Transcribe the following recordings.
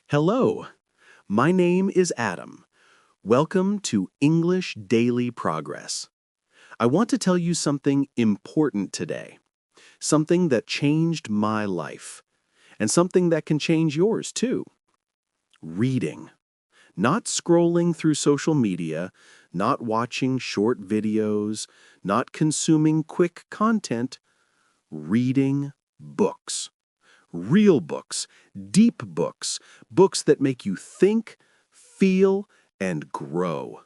Hello, my name is Adam. Welcome to English Daily Progress. I want to tell you something important today, something that changed my life, and something that can change yours too. Reading. Not scrolling through social media, not watching short videos, not consuming quick content, reading books. Real books, deep books, books that make you think, feel, and grow.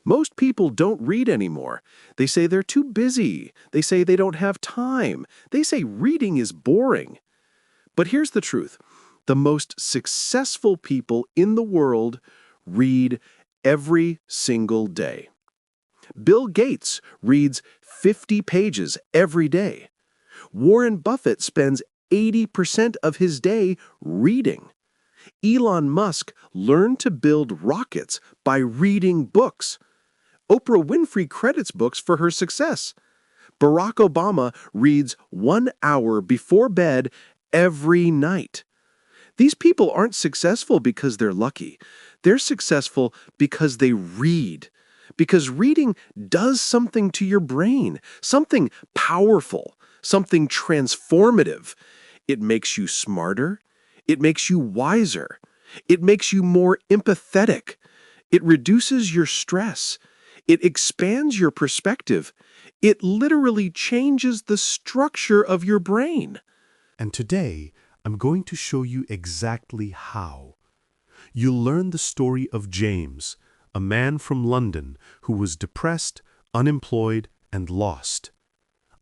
Most people don't read anymore. They say they're too busy. They say they don't have time. They say reading is boring. But here's the truth. The most successful people in the world read every single day. Bill Gates reads 50 pages every day. Warren Buffett spends 80% of his day reading. Elon Musk learned to build rockets by reading books. Oprah Winfrey credits books for her success. Barack Obama reads 1 hour before bed every night. These people aren't successful because they're lucky. They're successful because they read. Because reading does something to your brain, something powerful, something transformative. It makes you smarter. It makes you wiser. It makes you more empathetic. It reduces your stress. It expands your perspective. It literally changes the structure of your brain. And today, I'm going to show you exactly how. You'll learn the story of James, a man from London who was depressed, unemployed, and lost.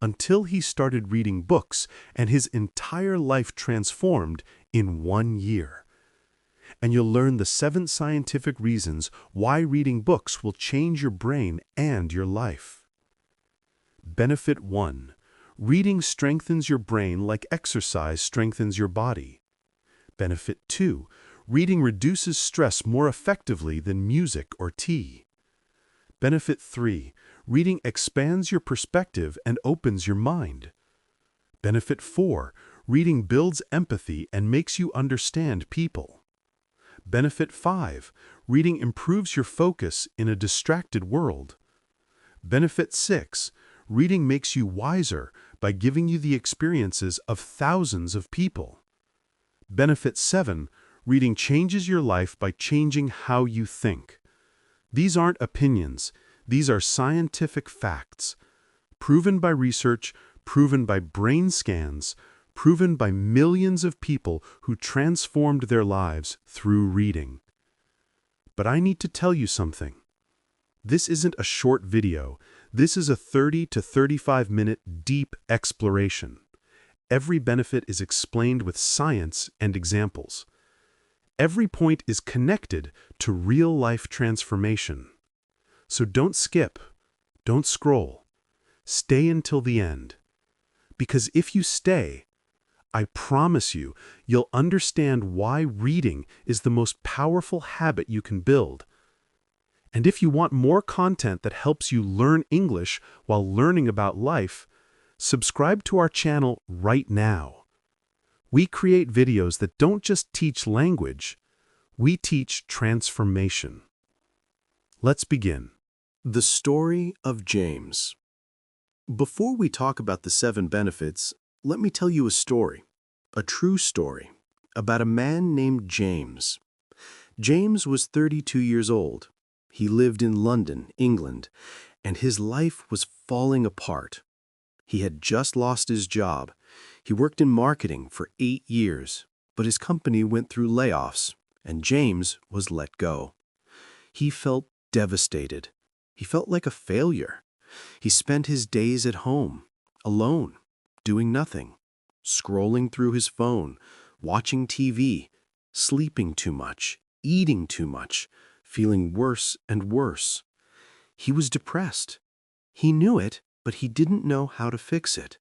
Until he started reading books and his entire life transformed in 1 year. And you'll learn the 7 scientific reasons why reading books will change your brain and your life. Benefit 1. Reading strengthens your brain like exercise strengthens your body. Benefit 2. Reading reduces stress more effectively than music or tea. Benefit 3. Reading expands your perspective and opens your mind. Benefit 4. Reading builds empathy and makes you understand people. Benefit 5. Reading improves your focus in a distracted world. Benefit 6. Reading makes you wiser by giving you the experiences of thousands of people. Benefit 7. Reading changes your life by changing how you think. These aren't opinions. These are scientific facts, proven by research, proven by brain scans, proven by millions of people who transformed their lives through reading. But I need to tell you something. This isn't a short video. This is a 30 to 35-minute deep exploration. Every benefit is explained with science and examples. Every point is connected to real-life transformation. So don't skip, don't scroll. Stay until the end. Because if you stay, I promise you, you'll understand why reading is the most powerful habit you can build. And if you want more content that helps you learn English while learning about life, subscribe to our channel right now. We create videos that don't just teach language, we teach transformation. Let's begin. The story of James. Before we talk about the 7 benefits, let me tell you a story, a true story, about a man named James. James was 32 years old. He lived in London, England, and his life was falling apart. He had just lost his job. He worked in marketing for 8 years, but his company went through layoffs, and James was let go. He felt devastated. He felt like a failure. He spent his days at home, alone, doing nothing, scrolling through his phone, watching TV, sleeping too much, eating too much, feeling worse and worse. He was depressed. He knew it, but he didn't know how to fix it.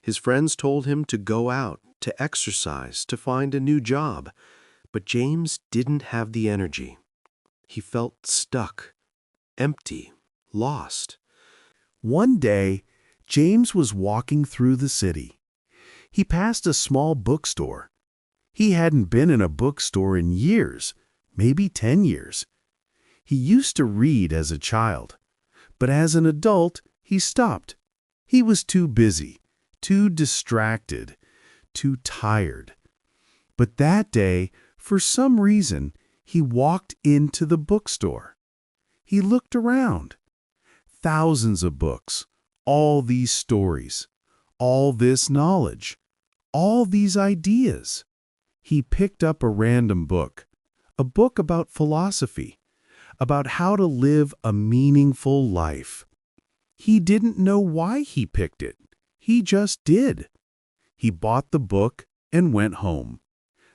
His friends told him to go out, to exercise, to find a new job, but James didn't have the energy. He felt stuck, empty, lost. One day, James was walking through the city. He passed a small bookstore. He hadn't been in a bookstore in years, maybe 10 years. He used to read as a child, but as an adult, he stopped. He was too busy, too distracted, too tired. But that day, for some reason, he walked into the bookstore. He looked around. Thousands of books, all these stories, all this knowledge, all these ideas. He picked up a random book, a book about philosophy, about how to live a meaningful life. He didn't know why he picked it. He just did. He bought the book and went home.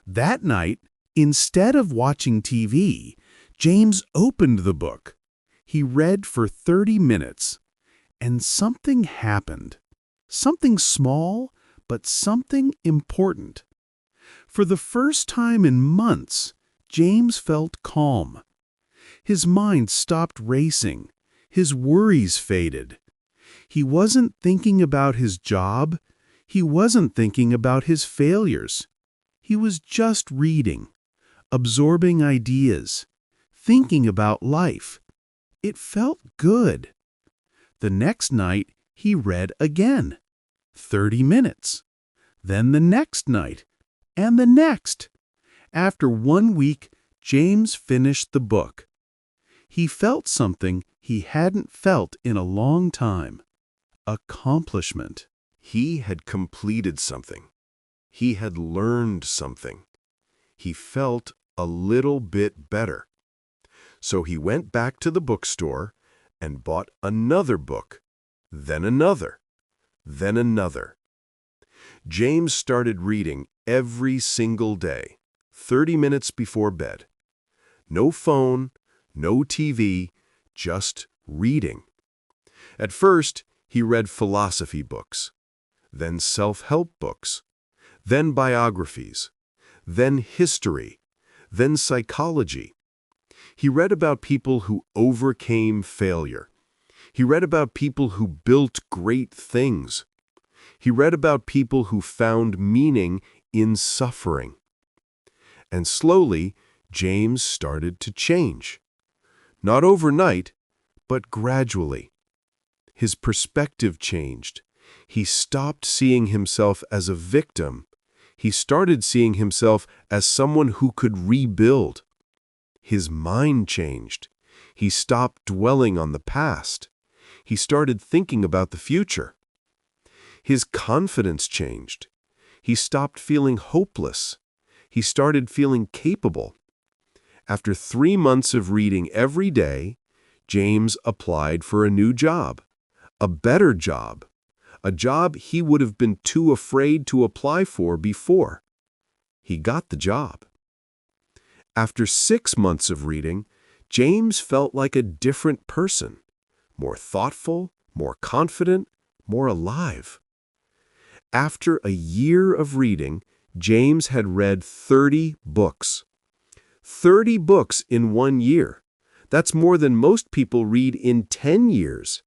That night, instead of watching TV, James opened the book. He read for 30 minutes, and something happened. Something small, but something important. For the first time in months, James felt calm. His mind stopped racing. His worries faded. He wasn't thinking about his job. He wasn't thinking about his failures. He was just reading, absorbing ideas, thinking about life. It felt good. The next night, he read again. 30 minutes. Then the next night, and the next. After 1 week, James finished the book. He felt something he hadn't felt in a long time. Accomplishment. He had completed something. He had learned something. He felt a little bit better. So he went back to the bookstore and bought another book, then another, then another. James started reading every single day, 30 minutes before bed. No phone, no TV, just reading. At first, he read philosophy books, then self-help books, then biographies, then history, then psychology. He read about people who overcame failure. He read about people who built great things. He read about people who found meaning in suffering. And slowly, James started to change. Not overnight, but gradually. His perspective changed. He stopped seeing himself as a victim. He started seeing himself as someone who could rebuild. His mind changed. He stopped dwelling on the past. He started thinking about the future. His confidence changed. He stopped feeling hopeless. He started feeling capable. After 3 months of reading every day, James applied for a new job, a better job, a job he would have been too afraid to apply for before. He got the job. After 6 months of reading, James felt like a different person, more thoughtful, more confident, more alive. After a year of reading, James had read 30 books. 30 books in 1 year. That's more than most people read in 10 years.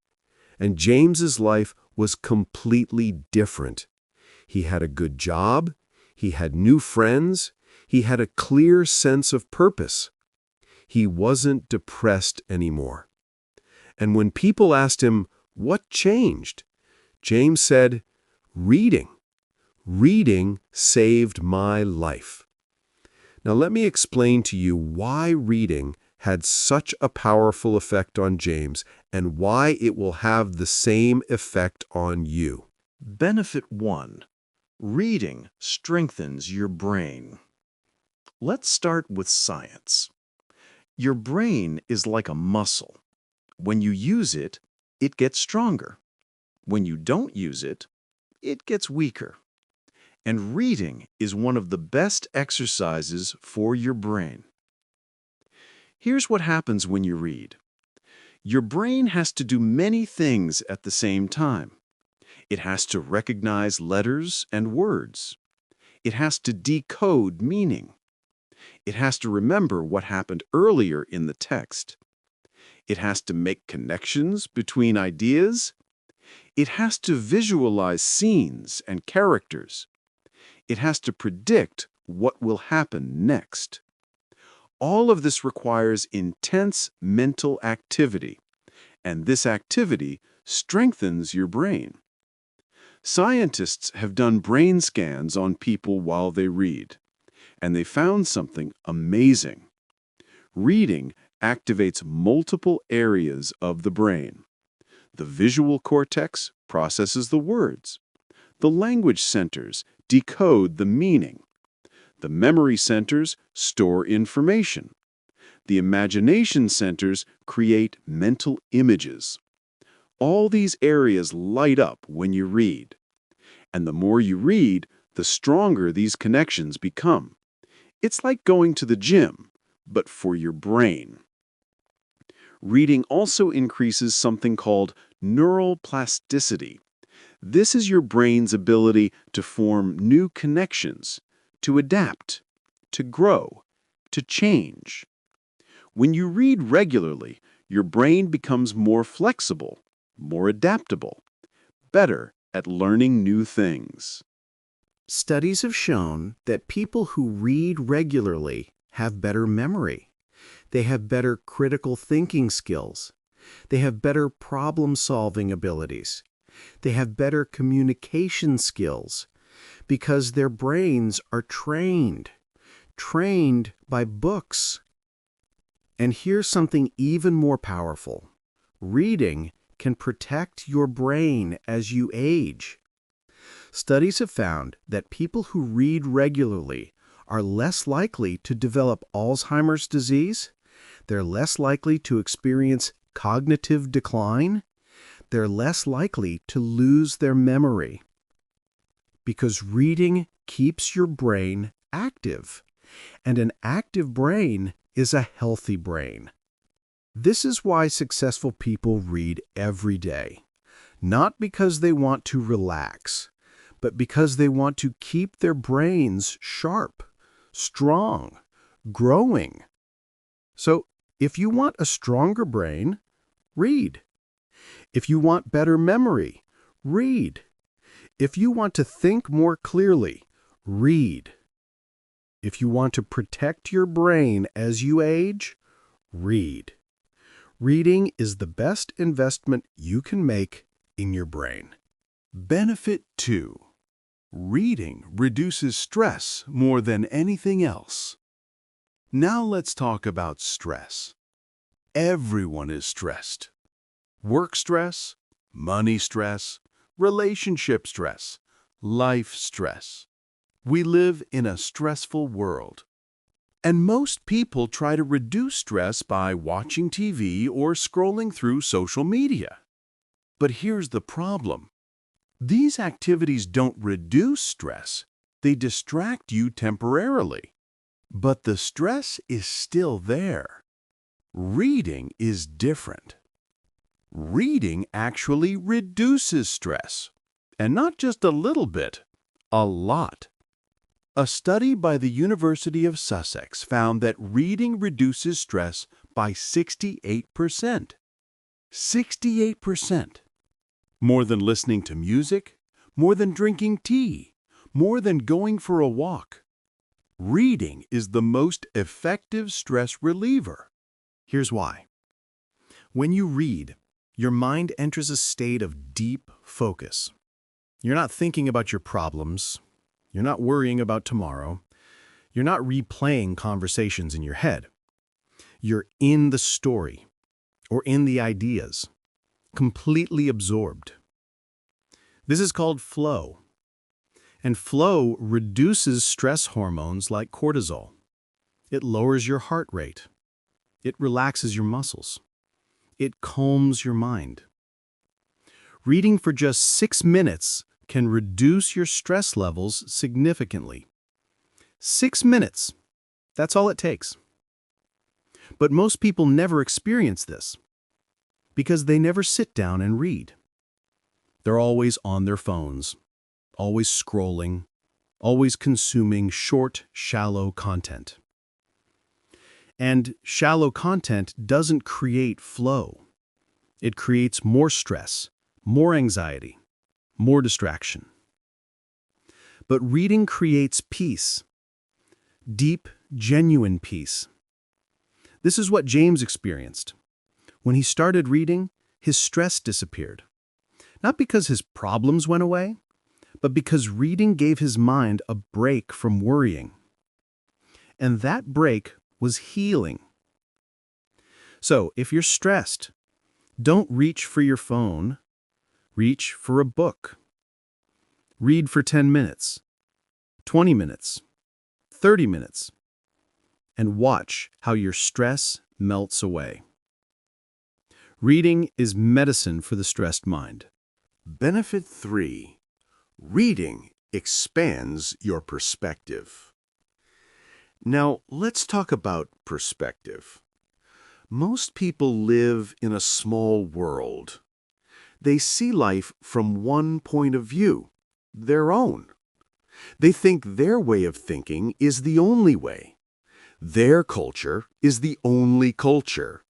And James's life was completely different. He had a good job. He had new friends. He had a clear sense of purpose. He wasn't depressed anymore. And when people asked him, what changed? James said, reading. Reading saved my life. Now let me explain to you why reading had such a powerful effect on James and why it will have the same effect on you. Benefit 1. Reading strengthens your brain. Let's start with science. Your brain is like a muscle. When you use it, it gets stronger. When you don't use it, it gets weaker. And reading is one of the best exercises for your brain. Here's what happens when you read. Your brain has to do many things at the same time. It has to recognize letters and words. It has to decode meaning. It has to remember what happened earlier in the text. It has to make connections between ideas. It has to visualize scenes and characters. It has to predict what will happen next. All of this requires intense mental activity, and this activity strengthens your brain. Scientists have done brain scans on people while they read, and they found something amazing. Reading activates multiple areas of the brain. The visual cortex processes the words. The language centers decode the meaning. The memory centers store information. The imagination centers create mental images. All these areas light up when you read. And the more you read, the stronger these connections become. It's like going to the gym, but for your brain. Reading also increases something called neural plasticity. This is your brain's ability to form new connections, to adapt, to grow, to change. When you read regularly, your brain becomes more flexible, more adaptable, better at learning new things. Studies have shown that people who read regularly have better memory. They have better critical thinking skills. They have better problem-solving abilities. They have better communication skills because their brains are trained by books. And here's something even more powerful. Reading can protect your brain as you age. Studies have found that people who read regularly are less likely to develop Alzheimer's disease. They're less likely to experience cognitive decline. They're less likely to lose their memory. Because reading keeps your brain active, and an active brain is a healthy brain. This is why successful people read every day, not because they want to relax, but because they want to keep their brains sharp, strong, growing. So, if you want a stronger brain, read. If you want better memory, read. If you want to think more clearly, read. If you want to protect your brain as you age, read. Reading is the best investment you can make in your brain. Benefit 2. Reading reduces stress more than anything else. Now let's talk about stress. Everyone is stressed. Work stress, money stress, relationship stress, life stress. We live in a stressful world. And most people try to reduce stress by watching TV or scrolling through social media. But here's the problem. These activities don't reduce stress. They distract you temporarily. But the stress is still there. Reading is different. Reading actually reduces stress. And not just a little bit, a lot. A study by the University of Sussex found that reading reduces stress by 68%. 68%. More than listening to music, more than drinking tea, more than going for a walk. Reading is the most effective stress reliever. Here's why. When you read, your mind enters a state of deep focus. You're not thinking about your problems. You're not worrying about tomorrow. You're not replaying conversations in your head. You're in the story or in the ideas, completely absorbed. This is called flow. And flow reduces stress hormones like cortisol. It lowers your heart rate. It relaxes your muscles. It calms your mind. Reading for just 6 minutes can reduce your stress levels significantly. 6 minutes. That's all it takes. But most people never experience this because they never sit down and read. They're always on their phones, always scrolling, always consuming short, shallow content. And shallow content doesn't create flow. It creates more stress, more anxiety, more distraction. But reading creates peace. deep, genuine peace. This is what James experienced. When he started reading, his stress disappeared. Not because his problems went away, but because reading gave his mind a break from worrying. And that break was healing. So, if you're stressed, don't reach for your phone. Reach for a book. Read for 10 minutes, 20 minutes, 30 minutes, and watch how your stress melts away. Reading is medicine for the stressed mind. Benefit 3. Reading expands your perspective. Now, let's talk about perspective. Most people live in a small world. They see life from one point of view, their own. They think their way of thinking is the only way. Their culture is the only culture.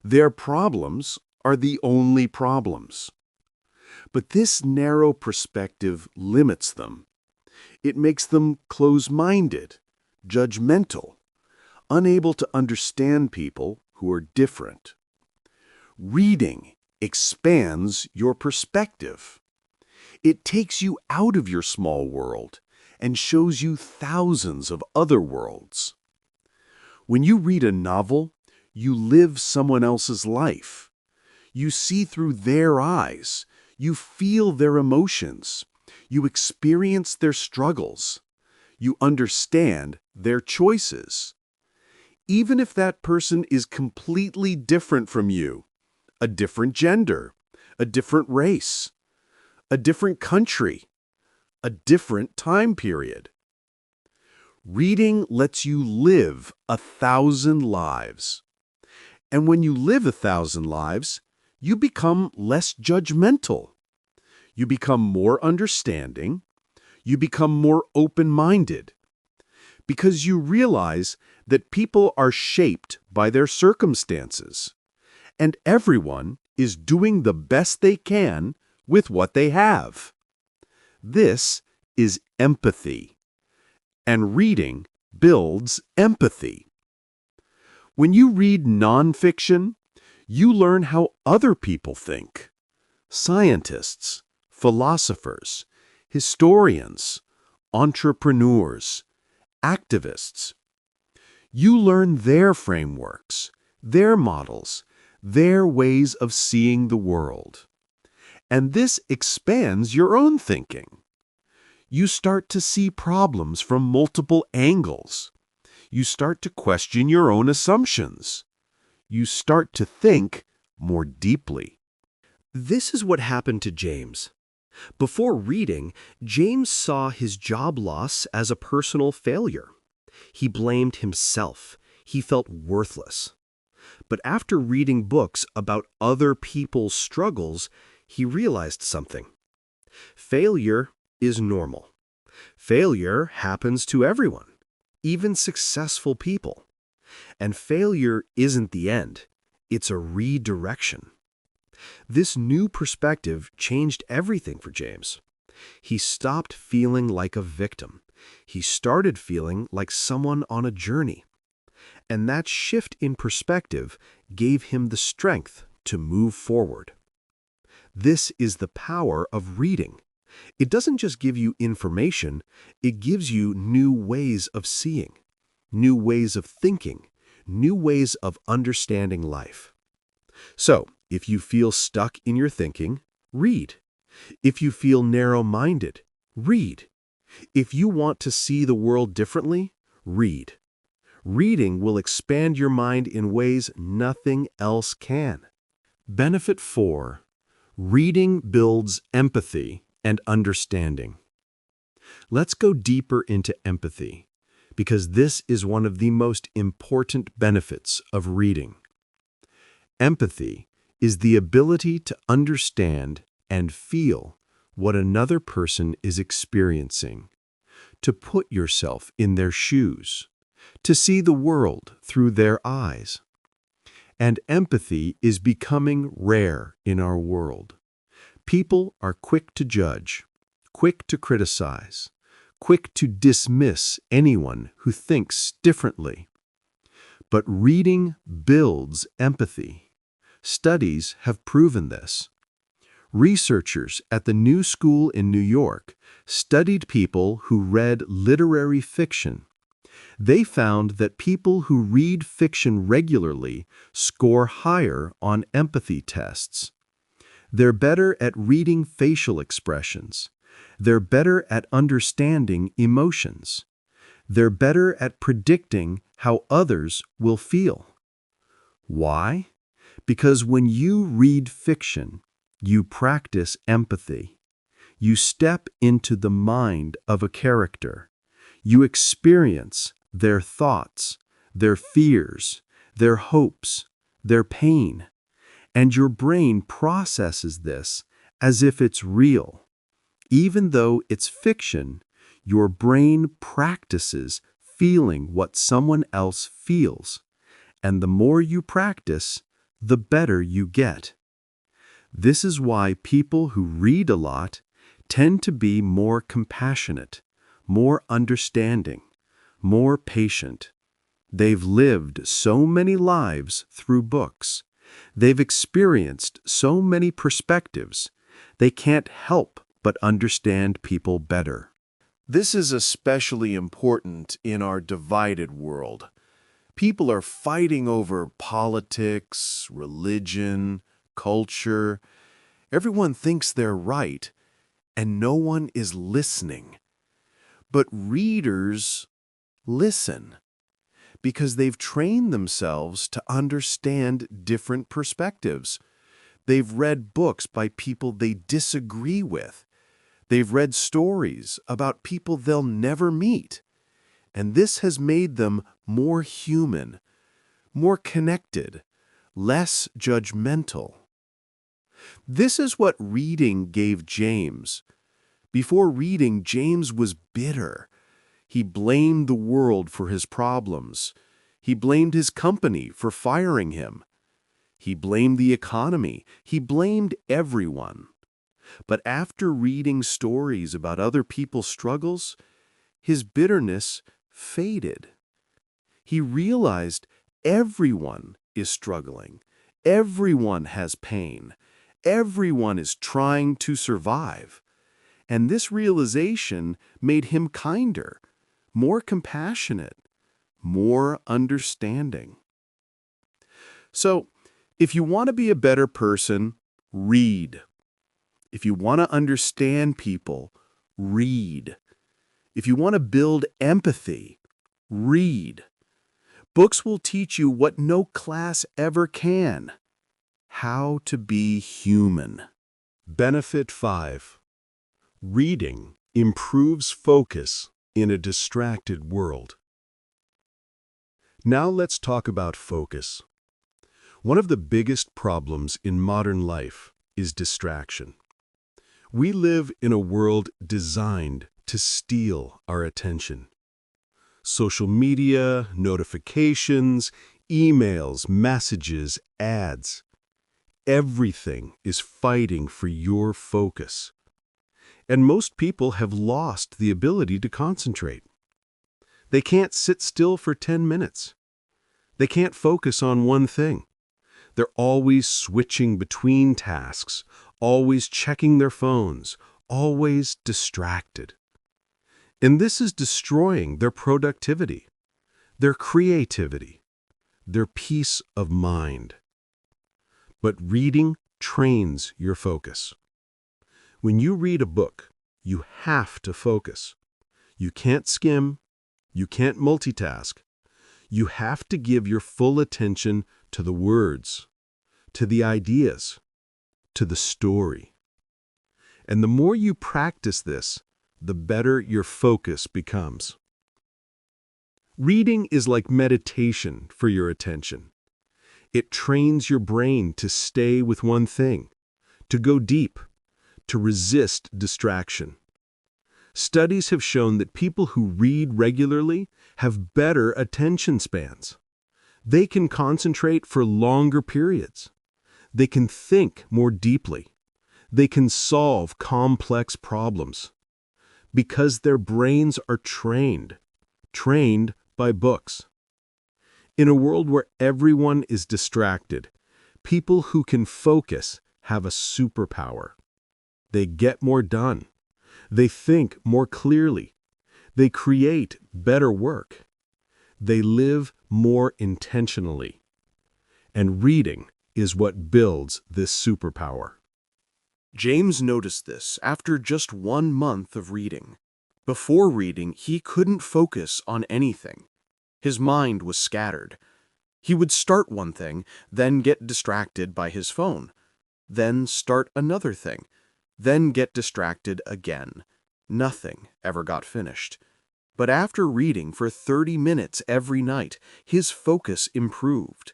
Their problems are the only problems. But this narrow perspective limits them. It makes them close-minded, judgmental, unable to understand people who are different. Reading expands your perspective. It takes you out of your small world and shows you thousands of other worlds. When you read a novel, you live someone else's life. You see through their eyes. You feel their emotions. You experience their struggles. You understand their choices. Even if that person is completely different from you, a different gender, a different race, a different country, a different time period. Reading lets you live 1,000 lives. And when you live 1,000 lives, you become less judgmental. You become more understanding. You become more open-minded. Because you realize that people are shaped by their circumstances. And everyone is doing the best they can with what they have. This is empathy. And reading builds empathy. When you read nonfiction, you learn how other people think. Scientists, philosophers, historians, entrepreneurs, activists. You learn their frameworks, their models, their ways of seeing the world. And this expands your own thinking. You start to see problems from multiple angles. You start to question your own assumptions. You start to think more deeply. This is what happened to James. Before reading, James saw his job loss as a personal failure. He blamed himself. He felt worthless. But after reading books about other people's struggles, he realized something. Failure is normal. Failure happens to everyone, even successful people. And failure isn't the end. It's a redirection. This new perspective changed everything for James. He stopped feeling like a victim. He started feeling like someone on a journey. And that shift in perspective gave him the strength to move forward. This is the power of reading. It doesn't just give you information, it gives you new ways of seeing, new ways of thinking, new ways of understanding life. So, if you feel stuck in your thinking, read. If you feel narrow-minded, read. If you want to see the world differently, read. Reading will expand your mind in ways nothing else can. Benefit 4. Reading builds empathy and understanding. Let's go deeper into empathy, because this is one of the most important benefits of reading. Empathy is the ability to understand and feel what another person is experiencing, to put yourself in their shoes, to see the world through their eyes. And empathy is becoming rare in our world. People are quick to judge, quick to criticize, quick to dismiss anyone who thinks differently. But reading builds empathy. Studies have proven this. Researchers at the New School in New York studied people who read literary fiction. They found that people who read fiction regularly score higher on empathy tests. They're better at reading facial expressions. They're better at understanding emotions. They're better at predicting how others will feel. Why? Because when you read fiction, you practice empathy. You step into the mind of a character. You experience their thoughts, their fears, their hopes, their pain. And your brain processes this as if it's real. Even though it's fiction, your brain practices feeling what someone else feels. And the more you practice, the better you get. This is why people who read a lot tend to be more compassionate, more understanding, more patient. They've lived so many lives through books. They've experienced so many perspectives. They can't help but understand people better. This is especially important in our divided world. People are fighting over politics, religion, culture. Everyone thinks they're right, and no one is listening. But readers listen because they've trained themselves to understand different perspectives. They've read books by people they disagree with. They've read stories about people they'll never meet. And this has made them more human, more connected, less judgmental. This is what reading gave James. Before reading, James was bitter. He blamed the world for his problems. He blamed his company for firing him. He blamed the economy. He blamed everyone. But after reading stories about other people's struggles, his bitterness faded. He realized everyone is struggling. Everyone has pain. Everyone is trying to survive. And this realization made him kinder, more compassionate, more understanding. So, if you want to be a better person, read. If you want to understand people, read. If you want to build empathy, read. Books will teach you what no class ever can: how to be human. Benefit 5. Reading improves focus in a distracted world. Now let's talk about focus. One of the biggest problems in modern life is distraction. We live in a world designed to steal our attention. Social media, notifications, emails, messages, ads. Everything is fighting for your focus. And most people have lost the ability to concentrate. They can't sit still for 10 minutes. They can't focus on one thing. They're always switching between tasks, always checking their phones, always distracted. And this is destroying their productivity, their creativity, their peace of mind. But reading trains your focus. When you read a book, you have to focus. You can't skim. You can't multitask. You have to give your full attention to the words, to the ideas, to the story. And the more you practice this, the better your focus becomes. Reading is like meditation for your attention. It trains your brain to stay with one thing, to go deep, to resist distraction. Studies have shown that people who read regularly have better attention spans. They can concentrate for longer periods. They can think more deeply. They can solve complex problems. Because their brains are trained by books. In a world where everyone is distracted, people who can focus have a superpower. They get more done. They think more clearly. They create better work. They live more intentionally. And reading is what builds this superpower. James noticed this after just 1 month of reading. Before reading, he couldn't focus on anything. His mind was scattered. He would start one thing, then get distracted by his phone. Then start another thing, then get distracted again. Nothing ever got finished. But after reading for 30 minutes every night, his focus improved.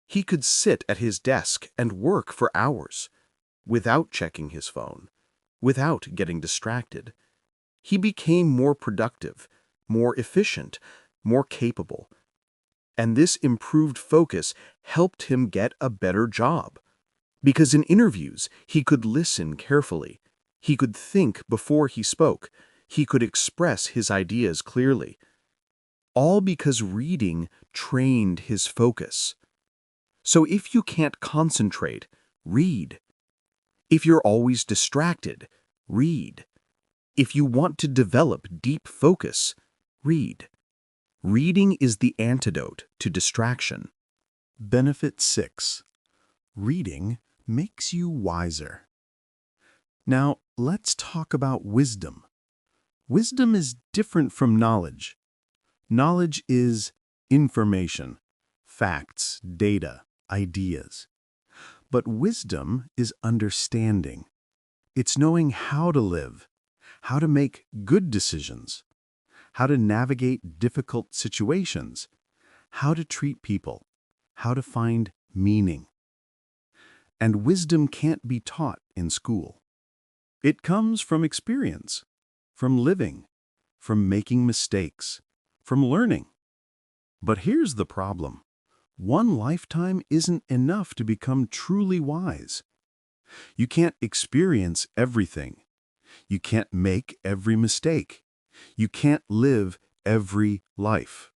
He could sit at his desk and work for hours, without checking his phone, without getting distracted. He became more productive, more efficient, more capable. And this improved focus helped him get a better job. Because in interviews, he could listen carefully. He could think before he spoke. He could express his ideas clearly. All because reading trained his focus. So if you can't concentrate, read. If you're always distracted, read. If you want to develop deep focus, read. Reading is the antidote to distraction. Benefit 6. Reading makes you wiser. Now, let's talk about wisdom. Wisdom is different from knowledge. Knowledge is information, facts, data, ideas. But wisdom is understanding. It's knowing how to live, how to make good decisions, how to navigate difficult situations, how to treat people, how to find meaning. And wisdom can't be taught in school. It comes from experience, from living, from making mistakes, from learning. But here's the problem. One lifetime isn't enough to become truly wise. You can't experience everything. You can't make every mistake. You can't live every life.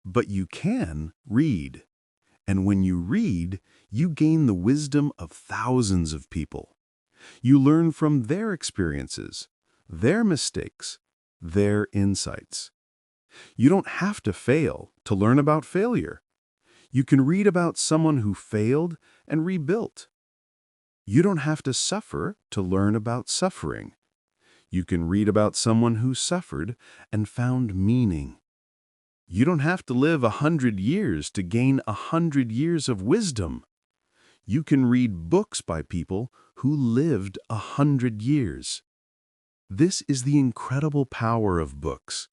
But you can read. And when you read, you gain the wisdom of thousands of people. You learn from their experiences, their mistakes, their insights. You don't have to fail to learn about failure. You can read about someone who failed and rebuilt. You don't have to suffer to learn about suffering. You can read about someone who suffered and found meaning. You don't have to live 100 years to gain 100 years of wisdom. You can read books by people who lived 100 years. This is the incredible power of books.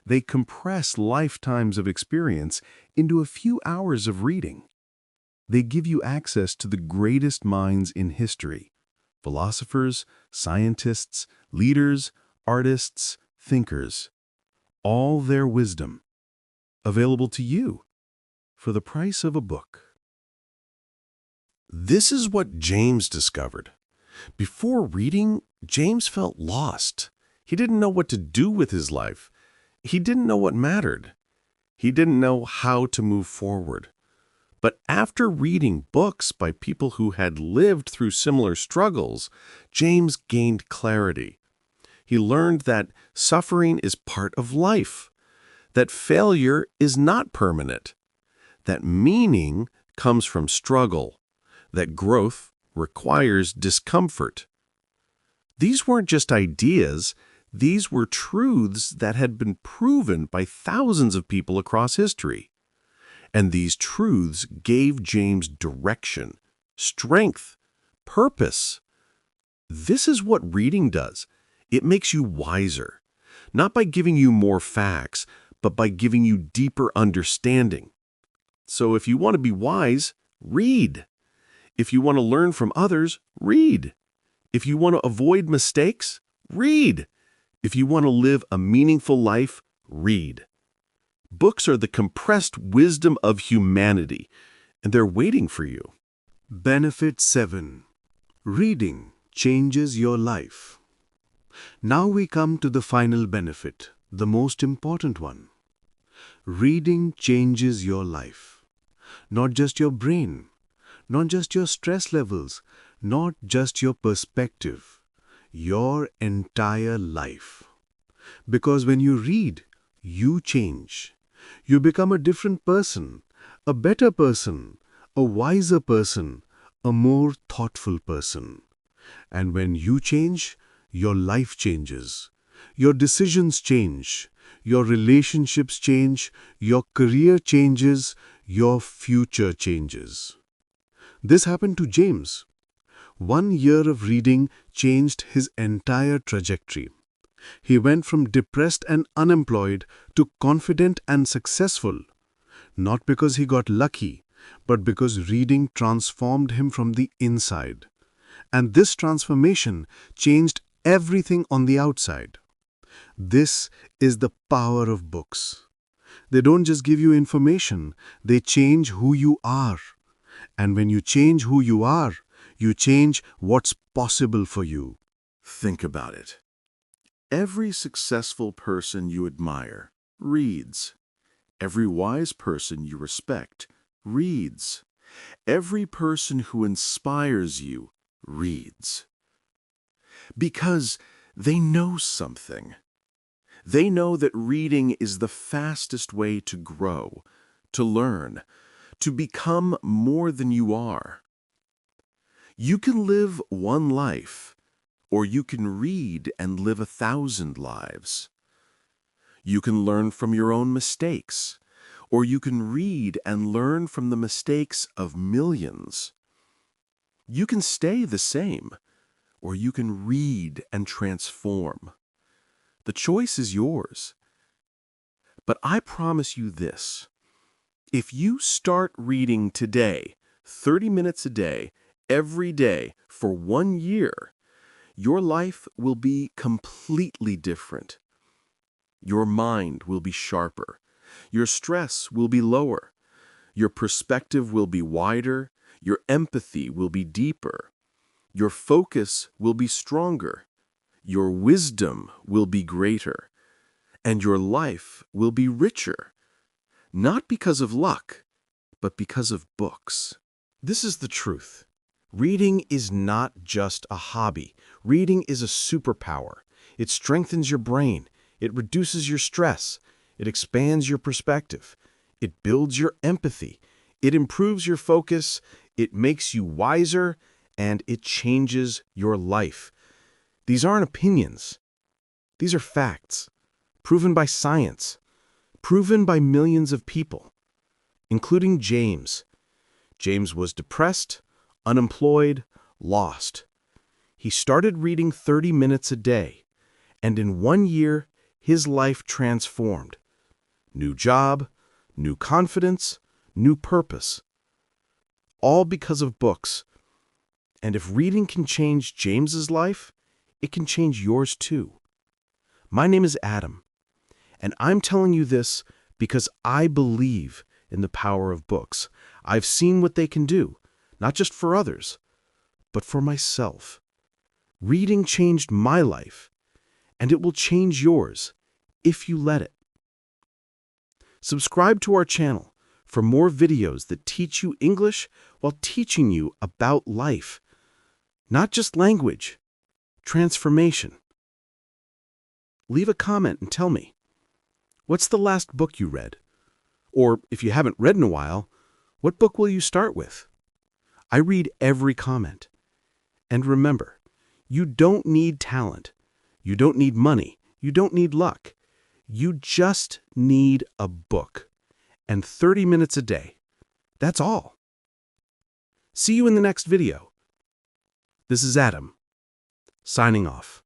They compress lifetimes of experience into a few hours of reading. They give you access to the greatest minds in history: philosophers, scientists, leaders, artists, thinkers. All their wisdom, available to you for the price of a book. This is what James discovered. Before reading, James felt lost. He didn't know what to do with his life. He didn't know what mattered. He didn't know how to move forward. But after reading books by people who had lived through similar struggles, James gained clarity. He learned that suffering is part of life, that failure is not permanent, that meaning comes from struggle, that growth requires discomfort. These weren't just ideas. These were truths that had been proven by thousands of people across history. And these truths gave James direction, strength, purpose. This is what reading does. It makes you wiser, not by giving you more facts, but by giving you deeper understanding. So if you want to be wise, read. If you want to learn from others, read. If you want to avoid mistakes, read. If you want to live a meaningful life, read. Books are the compressed wisdom of humanity, and they're waiting for you. Benefit 7. Reading changes your life. Now we come to the final benefit, the most important one. Reading changes your life. Not just your brain, not just your stress levels, not just your perspective, your entire life. Because when you read, you change. You become a different person, a better person, a wiser person, a more thoughtful person. And when you change, your life changes. Your decisions change. Your relationships change. Your career changes. Your future changes. This happened to James. 1 year of reading changed his entire trajectory. He went from depressed and unemployed to confident and successful, not because he got lucky, but because reading transformed him from the inside. And this transformation changed everything on the outside. This is the power of books. They don't just give you information, they change who you are. And when you change who you are, you change what's possible for you. Think about it. Every successful person you admire reads. Every wise person you respect reads. Every person who inspires you reads. Because they know something. They know that reading is the fastest way to grow, to learn, to become more than you are. You can live one life, or you can read and live 1,000 lives. You can learn from your own mistakes, or you can read and learn from the mistakes of millions. You can stay the same, or you can read and transform. The choice is yours. But I promise you this. If you start reading today, 30 minutes a day, every day, for 1 year, your life will be completely different. Your mind will be sharper. Your stress will be lower. Your perspective will be wider. Your empathy will be deeper. Your focus will be stronger. Your wisdom will be greater. And your life will be richer. Not because of luck, but because of books. This is the truth. Reading is not just a hobby. Reading is a superpower. It strengthens your brain. It reduces your stress. It expands your perspective. It builds your empathy. It improves your focus. It makes you wiser, and it changes your life. These aren't opinions. These are facts, proven by science, proven by millions of people, including James. James was depressed, unemployed, lost. He started reading 30 minutes a day, and in 1 year, his life transformed. New job, new confidence, new purpose. All because of books. And if reading can change James's life, it can change yours too. My name is Adam, and I'm telling you this because I believe in the power of books. I've seen what they can do, not just for others, but for myself. Reading changed my life, and it will change yours if you let it. Subscribe to our channel for more videos that teach you English while teaching you about life. Not just language, transformation. Leave a comment and tell me, what's the last book you read? Or if you haven't read in a while, what book will you start with? I read every comment. And remember, you don't need talent. You don't need money. You don't need luck. You just need a book. And 30 minutes a day. That's all. See you in the next video. This is Adam, signing off.